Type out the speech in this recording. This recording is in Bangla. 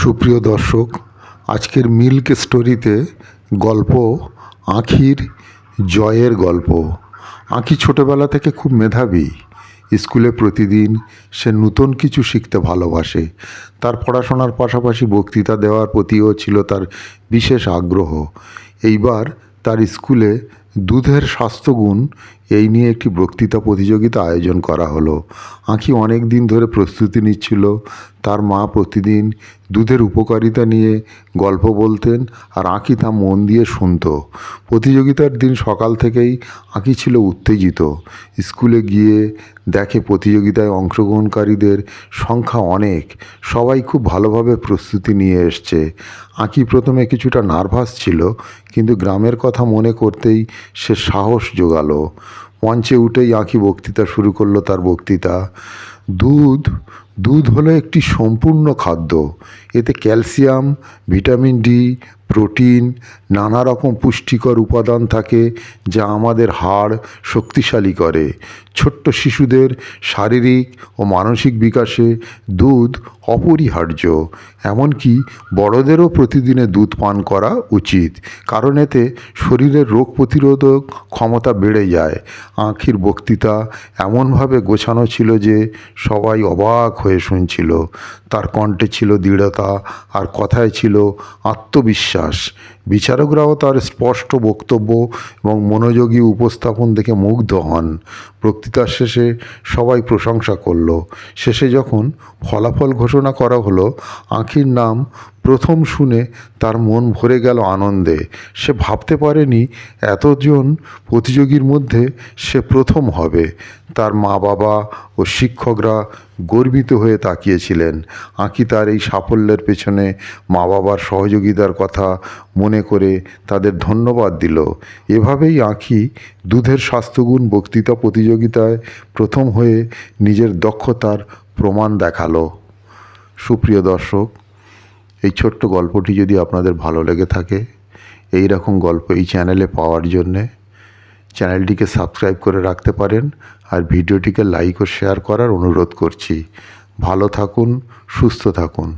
সুপ্রিয় দর্শক, আজকের মিল্ক স্টোরিতে গল্প আঁখির জয়ের গল্প। আঁখি ছোটোবেলা থেকে খুব মেধাবী। স্কুলে প্রতিদিন সে নতুন কিছু শিখতে ভালোবাসে। তার পড়াশোনার পাশাপাশি বক্তৃতা দেওয়ার প্রতিও ছিল তার বিশেষ আগ্রহ। এইবার তার স্কুলে দুধের স্বাস্থ্যগুণ এই নিয়ে একটি বক্তৃতা প্রতিযোগিতা আয়োজন করা হলো। আঁখি অনেক দিন ধরে প্রস্তুতি নিচ্ছিল। তার মা প্রতিদিন দুধের উপকারিতা নিয়ে গল্প বলতেন আর আঁখি তা মন দিয়ে শুনত। প্রতিযোগিতার দিন সকাল থেকেই আঁখি ছিল উত্তেজিত। স্কুলে গিয়ে দেখে প্রতিযোগিতায় অংশগ্রহণকারীদের সংখ্যা অনেক, সবাই খুব ভালোভাবে প্রস্তুতি নিয়ে এসছে। আঁখি প্রথমে কিছুটা নার্ভাস ছিল, কিন্তু গ্রামের কথা মনে করতেই সে সাহস জোগালো। মঞ্চে উঠেই আঁখি বক্তৃতা শুরু করলো তার বক্তৃতা। দুধ হলো একটি সম্পূর্ণ খাদ্য। এতে ক্যালসিয়াম, ভিটামিন ডি, প্রোটিন, নানা রকম পুষ্টিকর উপাদান থাকে যা আমাদের হাড় শক্তিশালী করে। ছোট্ট শিশুদের শারীরিক ও মানসিক বিকাশে দুধ অপরিহার্য। এমনকি বড়দেরও প্রতিদিনে দুধ পান করা উচিত, কারণ এতে শরীরের রোগ প্রতিরোধক ক্ষমতা বেড়ে যায়। আঁখির বক্তৃতা এমনভাবে গোছানো ছিল যে সবাই অবাক হয়ে শুনছিল। তার কণ্ঠে ছিল দৃঢ়তা আর কথায় ছিল আত্মবিশ্বাস। বিচারকরাও তার স্পষ্ট বক্তব্য এবং মনোযোগী উপস্থাপন দেখে মুগ্ধ হন। বক্তৃতার শেষে সবাই প্রশংসা করল। শেষে যখন ফলাফল ঘোষণা করা হলো, আঁখির নাম প্রথম শুনে তার মন ভরে গেল আনন্দে। সে ভাবতে পারেনি এতজন প্রতিযোগীর মধ্যে সে প্রথম হবে। তার মা বাবা ও শিক্ষকরা গর্বিত হয়ে তাকিয়েছিলেন। আঁখি তার এই সাফল্যের পেছনে মা বাবার সহযোগিতার কথা মনে করে তাদের ধন্যবাদ দিল। এভাবেই আঁখি দুধের স্বাস্থ্যগুণ বক্তৃতা প্রতিযোগিতায় প্রথম হয়ে নিজের দক্ষতার প্রমাণ দেখালো। সুপ্রিয় দর্শক, এই ছোট্ট গল্পটি যদি আপনাদের ভালো লেগে থাকে, এই রকম গল্প এই চ্যানেলে পাওয়ার জন্যে চ্যানেলটিকে সাবস্ক্রাইব করে রাখতে পারেন আর ভিডিওটিকে লাইক ও শেয়ার করার অনুরোধ করছি। ভালো থাকুন, সুস্থ থাকুন।